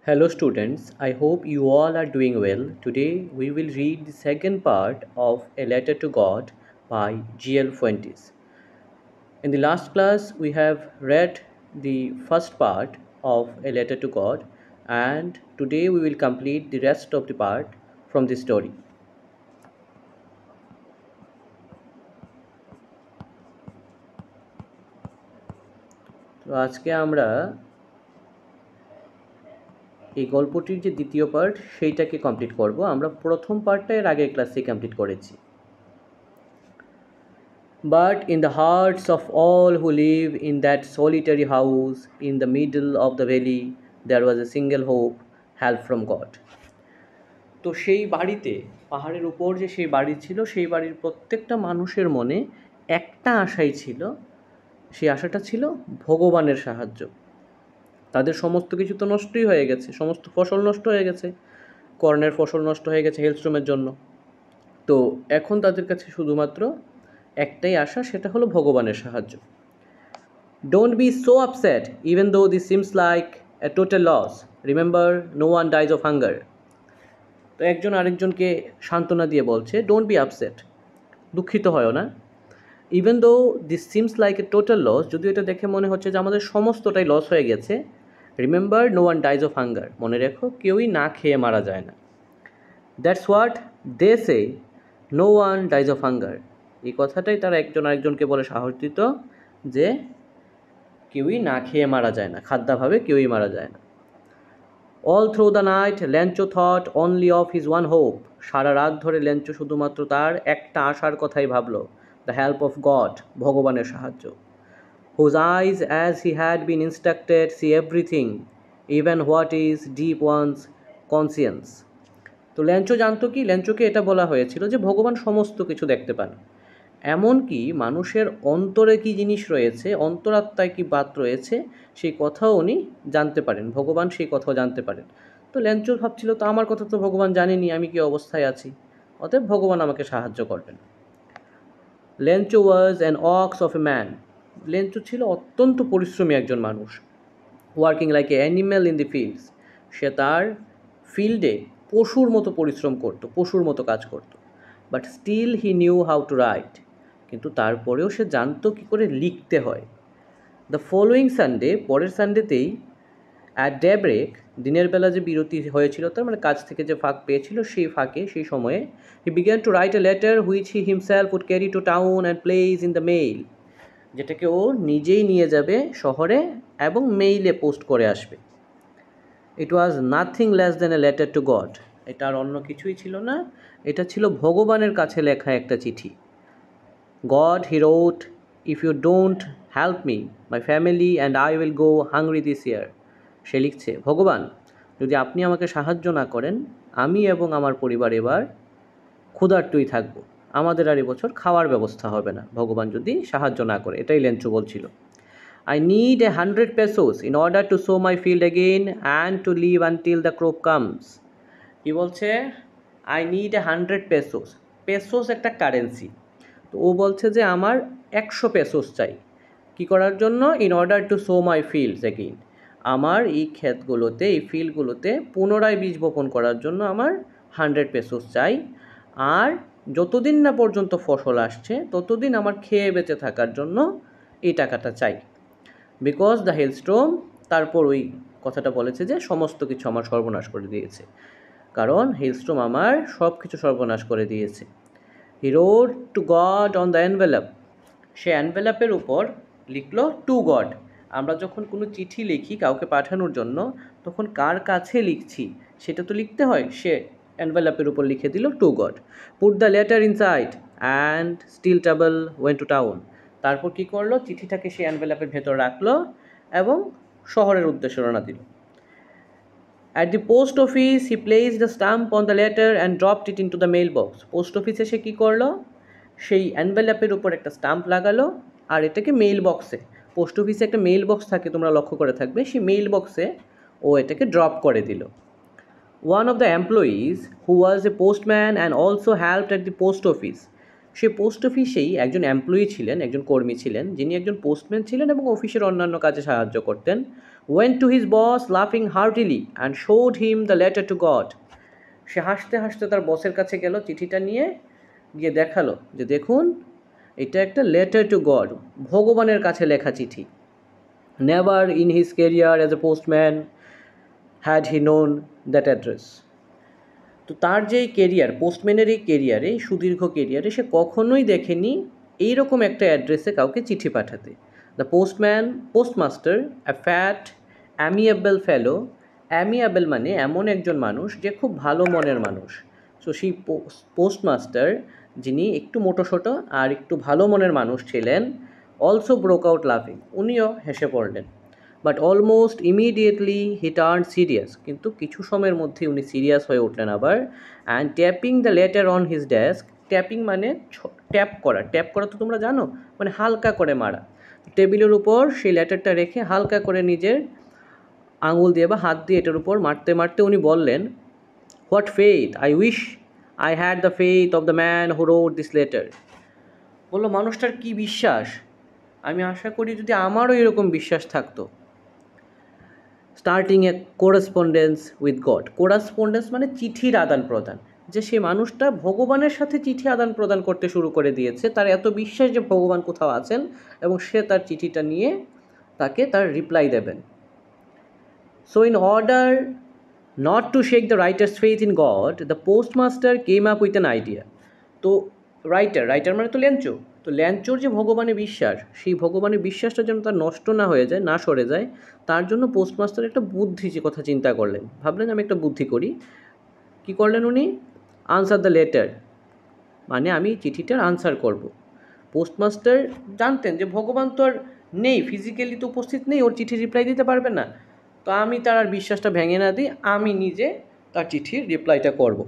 Hello students, I hope you all are doing well. Today we will read the second part of A Letter to God by G.L. Fuentes. In the last class we have read the first part of A Letter to God, and today we will complete the rest of the part from the story. তো আজকে আমরা এই গল্পটির যে দ্বিতীয় part সেইটাকে complete করব। আমরা প্রথম পার্টটা এর আগের ক্লাসে কমপ্লিট করেছি। But in the hearts of all who live in that solitary house in the middle of the valley, there was a single hope, help from God. তো সেই বাড়িতে, পাহাড়ের উপর যে সেই বাড়ি ছিল, সেই বাড়ির প্রত্যেকটা মানুষের মনে একটা আশাই ছিল। সেই আশাটা ছিল ভগবানের সাহায্য। তাদের সমস্ত কিছু তো নষ্টই হয়ে গেছে, সমস্ত ফসল নষ্ট হয়ে গেছে, কর্নের ফসল নষ্ট হয়ে গেছে হেলস্ট্রমের জন্য। তো এখন তাদের কাছে শুধুমাত্র একটাই আশা, সেটা হলো ভগবানের সাহায্য। Don't be so upset, even though this seems like a total loss. Remember, no one dies of hunger. তো একজন আরেকজনকে সান্ত্বনা দিয়ে বলছে, ডোন্ট বি আপসেট, দুঃখিত হয় না। Even though this seems like a total loss, যদিও এটা দেখে মনে হচ্ছে যে আমাদের সমস্তটাই লস হয়ে গেছে। Remember, no one dies of hunger, মনে রেখো কেউই না খেয়ে মারা যায় না। That's what they say, no one dies of hunger. এই কথাটাই তারা একজন আরেকজনকে বলে সাহস দিত যে কেউই না খেয়ে মারা যায় না, খাদ্যাভাবে কেউই মারা যায় না। All through the night Lencho thought only of his one hope. সারা রাত ধরে ল্যাঞ্চো শুধুমাত্র তার একটা আশার কথাই ভাবলো, দ্য হেল্প অফ গড, ভগবানের সাহায্য। Whose eyes as he had been instructed see everything, even what is deep one's conscience. তো ল্যাঞ্চো জানতো কি, ল্যাঞ্চোকে এটা বলা হয়েছিল যে ভগবান সমস্ত কিছু দেখতে পান, এমনকি মানুষের অন্তরে কি জিনিস রয়েছে, অন্তরাত্মায় কি বাত রয়েছে, সেই কথাও উনি জানতে পারেন, ভগবান সেই কথাও জানতে পারেন। তো ল্যাঞ্চো ভাবছিল, তো আমার কথা তো ভগবান জানেনি আমি কি অবস্থায় আছি, অতএব ভগবান আমাকে সাহায্য করবেন। Lencho was an ox of a man. Lencho ছিল অত্যন্ত পরিশ্রমী একজন মানুষ। Working like an animal in the fields, সে তার ফিল্ডে পশুর মতো পরিশ্রম করত, পশুর মতো কাজ করত। But still he knew how to write, কিন্তু তারপরেও সে জানতো কী করে লিখতে হয়। দ্য ফলোয়িং সানডে, পরের সানডেতেই, অ্যাট ডে ব্রেক, দিনের বেলা যে বিরতি হয়েছিল, তার মানে কাজ থেকে যে ফাঁক পেয়েছিল, সেই ফাঁকে, সেই সময়ে, he began to write a letter which he himself would carry to town and place in the mail, যেটাকে ও নিজেই নিয়ে যাবে শহরে এবং মেইলে পোস্ট করে আসবে। It was nothing less than a letter to God, এটা আর অন্য কিছুই ছিল না, এটা ছিল ভগবানের কাছে লেখা একটা চিঠি। God, he wrote, if you don't help me, my family and I will go hungry this year. সে লিখছে, ভগবান যদি আপনি আমাকে সাহায্য না করেন, আমি এবং আমার পরিবার এবার ক্ষুধার্তই থাকব, আমাদের আর এবছর খাওয়ার ব্যবস্থা হবে না ভগবান যদি সাহায্য না করে। এটাই ল্যাঞ্চো বলছিল। I need 100 pesos in order to sow my field again and to live until the crop comes. কি বলছে? I need 100 pesos. পেসোস একটা কারেন্সি। তো ও বলছে যে আমার 100 পেসোস চাই, কি করার জন্য? In order to so my fields again, আমার এই ক্ষেতগুলোতে, এই ফিল্ডগুলোতে পুনরায় বীজ বপন করার জন্য আমার 100 পেসোস চাই। আর যতদিন না পর্যন্ত ফসল আসছে ততদিন আমার খেয়ে বেঁচে থাকার জন্য এই টাকাটা চাই। বিকজ দ্য হেলস্ট্রম, তারপর ওই কথাটা বলেছে যে সমস্ত কিছু আমার সর্বনাশ করে দিয়েছে, কারণ হেলস্ট্রম আমার সব কিছু সর্বনাশ করে দিয়েছে। He wrote to God on the envelope, সে অ্যানভেলপের উপর লিখলো টু গড। আমরা যখন কোনো চিঠি লিখি কাউকে পাঠানোর জন্য, তখন কার কাছে লিখছি সেটা তো লিখতে হয়, সে অ্যানভেলপের উপর লিখে দিল to God. Put the letter inside and still ট্রাভেল ওয়েন টু টাউন। তারপর কী করলো? চিঠিটাকে সে অ্যানভেলপের ভেতর রাখলো এবং শহরের উদ্দেশ্যে রওনা দিল। At the post office, he placed a stamp on the letter and dropped it into the mailbox. Post অফিসে সে কী করলো? সেই অ্যানভেলপের উপর একটা স্টাম্প লাগালো আর এটাকে মেইল বক্সে, পোস্ট অফিসে একটা মেইল বক্স থাকে, তোমরা লক্ষ্য করে থাকবে, সেই মেইল বক্সে ও এটাকে ড্রপ করে দিল। One of the employees, who was a postman and also helped at the post office, say post অফিসেই একজন এমপ্লয়ি ছিলেন, একজন কর্মী ছিলেন, যিনি একজন পোস্টম্যান ছিলেন এবং অফিসের অন্যান্য কাজে সাহায্য করতেন। ওয়েন্ট টু হিজ বস লাফিং heartily and showed him the letter to God. সে হাসতে হাসতে তার বসের কাছে গেল, চিঠিটা নিয়ে গিয়ে দেখালো যে দেখুন, এটা একটা লেটার টু গড, ভগবানের কাছে লেখা চিঠি। Never in his career as a postman had he known that address. তো তার যে কেরিয়ার, পোস্টম্যানের এই কেরিয়ারে, সুদীর্ঘ কেরিয়ারে, সে কখনোই দেখেনি এইরকম একটা অ্যাড্রেসে কাউকে চিঠি পাঠাতে। দ্য পোস্টমাস্টার, অ্যা ফ্যাট অ্যামিয়েবল ফেলো। অ্যামিয়েবল মানে এমন একজন মানুষ যে খুব ভালো মনের মানুষ। সো সেই পোস্টমাস্টার, যিনি একটু মোটোসোটো আর একটু ভালো মনের মানুষ ছিলেন, অলসো ব্রোক আউট লাফিং, উনিও হেসে পড়লেন। But almost immediately he turn serious, কিন্তু কিছু সময়ের মধ্যে উনি সিরিয়াস হয়ে উঠলেন আবার। And tapping the letter on his desk. Tapping মানে ট্যাপ করা, ট্যাপ করা তো তোমরা জানো, মানে হালকা করে মারা। টেবিলের উপর সেই লেটারটা রেখে হালকা করে নিজের আঙুল দিয়ে বা হাত দিয়ে এটার উপর মারতে মারতে উনি বললেন, what faith, I wish I had the faith of the man who wrote this letter. বললো, মানুষটার কি বিশ্বাস, আমি আশা করি যদি আমারও এরকম বিশ্বাস থাকতো। Starting A কোরেসপন্ডেন্স with god. কোরেসপন্ডেন্স মানে চিঠির আদান প্রদান, যে সে মানুষটা ভগবানের সাথে চিঠি আদান প্রদান করতে শুরু করে দিয়েছে। তার এত বিশ্বাস যে ভগবান কোথাও আছেন এবং সে তার চিঠিটা নিয়ে তাকে তার রিপ্লাই দেবেন। So in order not to shake the writer's faith in God, the postmaster came up with an idea. তো রাইটার মানে তো ল্যাঞ্চো, তো ল্যাঞ্চোর যে ভগবানে বিশ্বাস, সেই ভগবানের বিশ্বাসটা যেন তার নষ্ট না হয়ে যায়, না সরে যায়, তার জন্য পোস্টমাস্টার একটা বুদ্ধি যে কথা চিন্তা করলেন। ভাবলেন আমি একটা বুদ্ধি করি। কি করলেন উনি? আনসার দ্য লেটার, মানে আমি চিঠিটার আনসার করব। পোস্টমাস্টার জানতেন যে ভগবান তো আর নেই, ফিজিক্যালি তো উপস্থিত নেই, ওর চিঠি রিপ্লাই দিতে পারবে না। তো আমি তার আর বিশ্বাসটা ভেঙে না দিই, আমি নিজে তার চিঠির রিপ্লাইটা করব।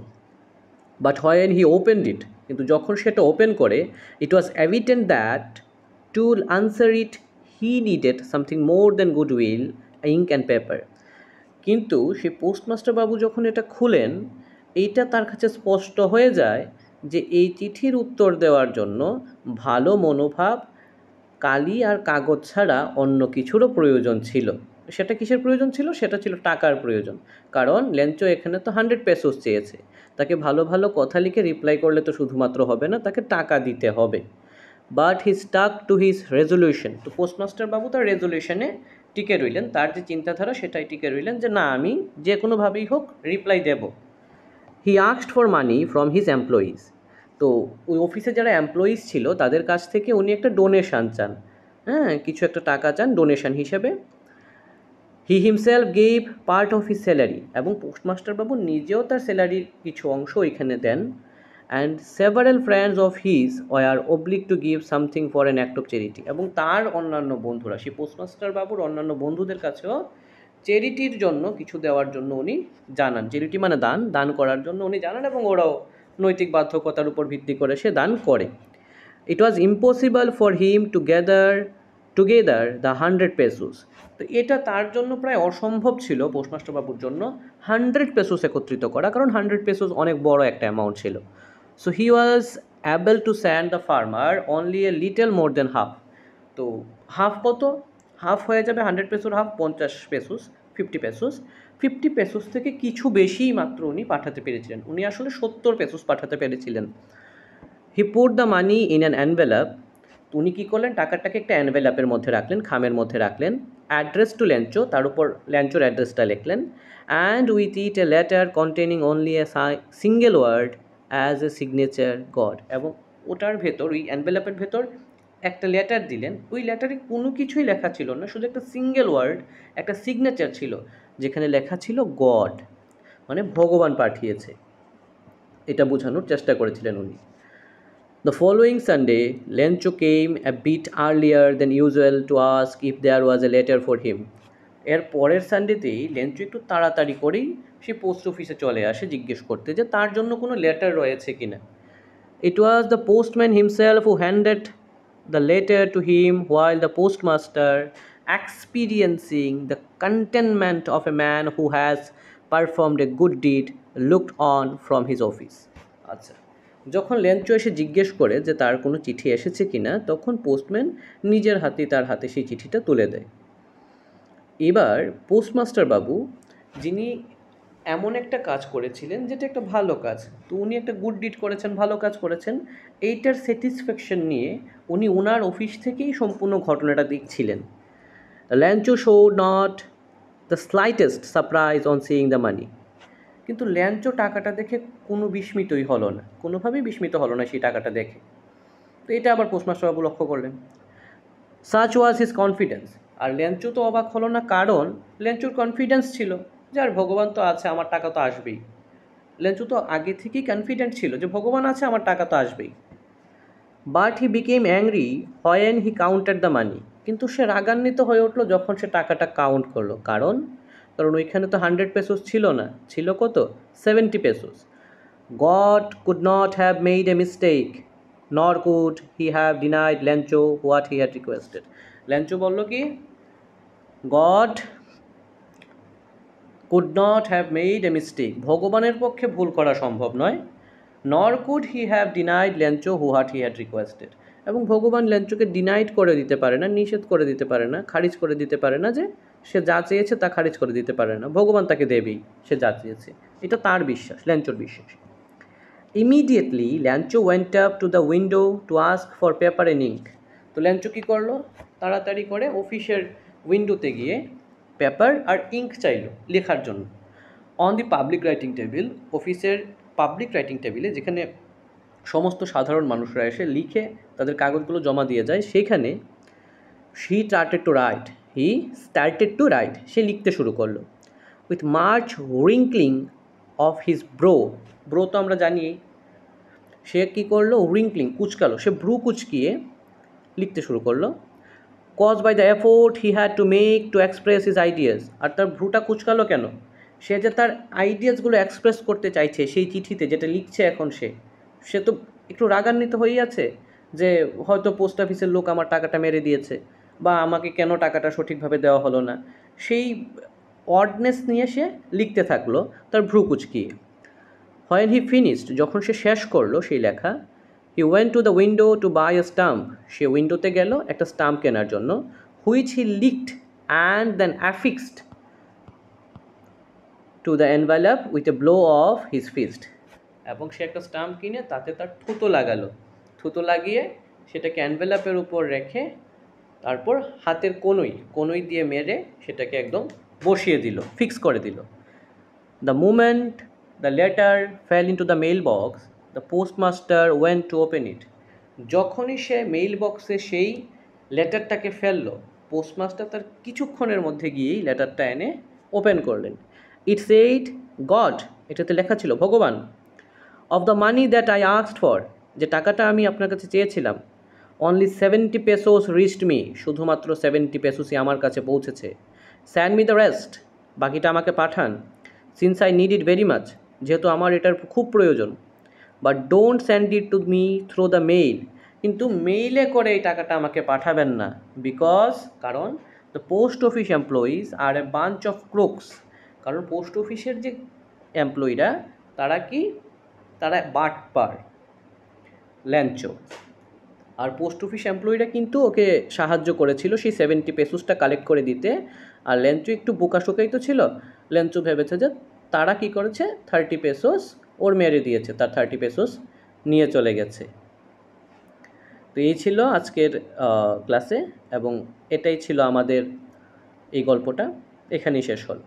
But when he opened it, কিন্তু যখন সেটা ওপেন করে, it was evident that to answer it he needed something more than good will, ink and paper. কিন্তু সেই পোস্টমাস্টার বাবু যখন এটা খুলেন, এইটা তার কাছে স্পষ্ট হয়ে যায় যে এই চিঠির উত্তর দেওয়ার জন্য ভালো মনোভাব, কালি আর কাগজ ছাড়া অন্য কিছুরও প্রয়োজন ছিল। সেটা কিসের প্রয়োজন ছিল? সেটা ছিল টাকার প্রয়োজন। কারণ ল্যাঞ্চো এখানে তো 100 পেসোস চেয়েছে, তাকে ভালো ভালো কথা লিখে রিপ্লাই করলে তো শুধুমাত্র হবে না, তাকে টাকা দিতে হবে। But he stuck to his resolution. তো পোস্টমাস্টার বাবু তার রেজলিউশনে টিকে রইলেন, তার যে চিন্তাধারা সেটাই টিকে রইলেন যে না, আমি যে কোনোভাবেই হোক রিপ্লাই দেব। He asked for money from his employees. তো ওই অফিসে যারা এমপ্লয়িজ ছিল তাদের কাছ থেকে উনি একটা ডোনেশান চান, হ্যাঁ, কিছু একটা টাকা চান ডোনেশান হিসেবে। He himself gave part of his salary, এবং পোস্টমাস্টার বাবু নিজেও তার স্যালারির কিছু অংশ ওইখানে দেন। And several friends of his were obliged to give something for an act of charity. এবং তার অন্যান্য বন্ধুরা, সেই পোস্টমাস্টার বাবুর অন্যান্য বন্ধুদের কাছেও চ্যারিটির জন্য কিছু দেওয়ার জন্য উনি জানান। চ্যারিটি মানে দান, দান করার জন্য উনি জানান, এবং ওরাও নৈতিক বাধ্যকতার উপর ভিত্তি করে সে দান করে। It was impossible for him to together the 100 pesos. তো এটা তার জন্য প্রায় অসম্ভব ছিল, পোস্টমাস্টার বাবুর জন্য 100 পেসোস একত্রিত করা, কারণ 100 পেসোস অনেক বড় একটা অ্যামাউন্ট ছিল। So he was able to send the farmer only a little more than half. তো হাফ কত? হাফ হয়ে যাবে 100 পেসোর হাফ, 50 পেসোস, 50 পেসোস। 50 পেসোস থেকে কিছু বেশিই মাত্র উনি পাঠাতে পেরেছিলেন, উনি আসলে 70 পেসোস পাঠাতে পেরেছিলেন। He put the money in an envelope. তো উনি কী করলেন? টাকাটাকে একটা এনভেলপের মধ্যে রাখলেন, খামের মধ্যে রাখলেন। অ্যাড্রেস টু ল্যাঞ্চো, তার উপর ল্যাঞ্চোর অ্যাড্রেসটা লিখলেন। And with it a letter containing only a single word as a signature God. এবং ওটার ভেতর, ওই এনভেলপের ভেতর একটা লেটার দিলেন। ওই লেটারে কোনো কিছুই লেখা ছিল না, শুধু একটা সিঙ্গেল ওয়ার্ড, একটা সিগনেচার ছিল, যেখানে লেখা ছিল গড, মানে ভগবান পাঠিয়েছে, এটা বোঝানোর চেষ্টা করেছিলেন উনি। The following Sunday, Lencho came a bit earlier than usual to ask if there was a letter for him. এর পরের সানডেতেই লেঞ্চো একটু তাড়াতাড়ি করেই সে পোস্ট অফিসে চলে আসে জিজ্ঞেস করতে যে তার জন্য কোনো লেটার রয়েছে কিনা। It was the postman himself who handed the letter to him, while the postmaster, experiencing the contentment of a man who has performed a good deed, looked on from his office. আচ্ছা, যখন ল্যাঞ্চো এসে জিজ্ঞেস করে যে তার কোনো চিঠি এসেছে কিনা, তখন পোস্টম্যান নিজের হাতেই তার হাতে সেই চিঠিটা তুলে দেয়। এবার পোস্টমাস্টার বাবু, যিনি এমন একটা কাজ করেছিলেন যেটা একটা ভালো কাজ, তো উনি একটা গুড ডিড করেছেন, ভালো কাজ করেছেন, এইটার স্যাটিসফ্যাকশন নিয়ে উনি ওনার অফিস থেকেই সম্পূর্ণ ঘটনাটা দেখছিলেন। ল্যাঞ্চো showed not the slightest surprise on seeing the money. কিন্তু ল্যাঞ্চো টাকাটা দেখে কোনো বিস্মিতই হলো না, কোনোভাবেই বিস্মিত হলো না সেই টাকাটা দেখে। তো এটা আবার পোস্টমাস্টার বাবু লক্ষ্য করলেন। Such was his confidence. আর ল্যাঞ্চো তো অবাক হলো না, কারণ ল্যাঞ্চোর কনফিডেন্স ছিল যে আর ভগবান তো আছে, আমার টাকা তো আসবেই। ল্যাঞ্চো তো আগে থেকেই কনফিডেন্ট ছিল যে ভগবান আছে, আমার টাকা তো আসবেই। But he became angry when he counted the money. কিন্তু সে রাগান্বিত হয়ে উঠলো যখন সে টাকাটা কাউন্ট করলো। কারণ ওইখানে তো 100 পেসোস ছিল না, ছিল কত? 70 পেসোস। God could not have made a mistake, nor could he have denied Lencho what he had requested. ল্যাঞ্চো বলল কি, God could not have made a mistake, ভগবানের পক্ষে ভুল করা সম্ভব নয়, nor could he have denied Lencho what he had requested, এবং ভগবান ল্যাঞ্চোকে ডিনাইড করে দিতে পারে না, নিষেধ করে দিতে পারে না, খারিজ করে দিতে পারে না, যে সে যা চেয়েছে তা খারিজ করে দিতে পারে না, ভগবান তাকে দেবেই সে যা চেয়েছে। এটা তার বিশ্বাস, ল্যাঞ্চোর বিশ্বাস। Immediately, Lancho went up to the window to ask for paper and ink. তো ল্যাঞ্চো কী করলো? তাড়াতাড়ি করে অফিসের উইন্ডোতে গিয়ে পেপার আর ইঙ্ক চাইলো লেখার জন্য। On the public writing table, অফিসের পাবলিক রাইটিং টেবিলে, যেখানে সমস্ত সাধারণ মানুষরা এসে লিখে তাদের কাগজগুলো জমা দিয়ে যায়, সেখানে হি স্টার্টেড টু রাইট, সে লিখতে শুরু করলো। With much wrinkling of his brow তো আমরা জানি, সে কী করলো? রিঙ্কলিং, কুচকালো, সে ব্রু কুচকিয়ে লিখতে শুরু করলো। Caused by the effort he had to make to express his ideas. আর তার ভ্রুটা কুচকালো কেন? সে যে তার আইডিয়াসগুলো এক্সপ্রেস করতে চাইছে সেই চিঠিতে, যেটা লিখছে এখন, সে তো একটু রাগান্বিত হয়েই আছে যে হয়তো পোস্ট অফিসের লোক আমার টাকাটা মেরে দিয়েছে, বা আমাকে কেন টাকাটা সঠিকভাবে দেওয়া হলো না, সেই অডনেস নিয়ে সে লিখতে থাকলো তার ভ্রু কুচকিয়ে। When he finished, যখন সে শেষ করলো সেই লেখা, he went to the window to buy a stamp. সে উইন্ডোতে গেল একটা স্টাম্প কেনার জন্য, which he licked and then affixed to the envelope with a blow of his fist. এবং সে একটা স্টাম্প কিনে তাতে তার থুতো লাগালো, থুতো লাগিয়ে সেটাকে এনভেলপের উপর রেখে তারপর হাতের কনুই দিয়ে মেরে সেটাকে একদম বসিয়ে দিল, ফিক্স করে দিল। The moment the letter fell into the mailbox, the postmaster went to open it. যখনই সে মেইল বক্সে সেই লেটারটাকে ফেললো, পোস্টমাস্টার তার কিছুক্ষণের মধ্যে গিয়েই লেটারটা এনে ওপেন করলেন। ইট সেইড, গড, এটাতে লেখা ছিল ভগবান, of the money that I asked for, যে টাকাটা আমি আপনার কাছে চেয়েছিলাম, অনলি 70 পেসোস রিচড মি, শুধুমাত্র 70 পেসোসই আমার কাছে পৌঁছেছে। স্যান্ড মি দ্য রেস্ট, বাকিটা আমাকে পাঠান। Since I need it very much, যেহেতু আমার এটার খুব প্রয়োজন। But don't send it to me through the mail, কিন্তু মেইলে করে এই টাকাটা আমাকে পাঠাবেন না। কারণ the post office employees are a bunch of crooks, কারণ পোস্ট অফিসের যে এমপ্লয়িরা তারা বাটপার, ল্যাঞ্চো। আর পোস্ট অফিস এমপ্লয়িরা কিন্তু ওকে সাহায্য করেছিল সেই 70 পেসোসটা কালেক্ট করে দিতে। আর ল্যাঞ্চো একটু বোকাশোকাই তো ছিল, ল্যাঞ্চো ভেবেছে যে তারা কি করেছে, 30 পেসোস ওর মেরে দিয়েছে, তার 30 পেসোস নিয়ে চলে গেছে। তো এই ছিল আজকের ক্লাসে, এবং এটাই ছিল আমাদের এই গল্পটা, এখানেই শেষ হল।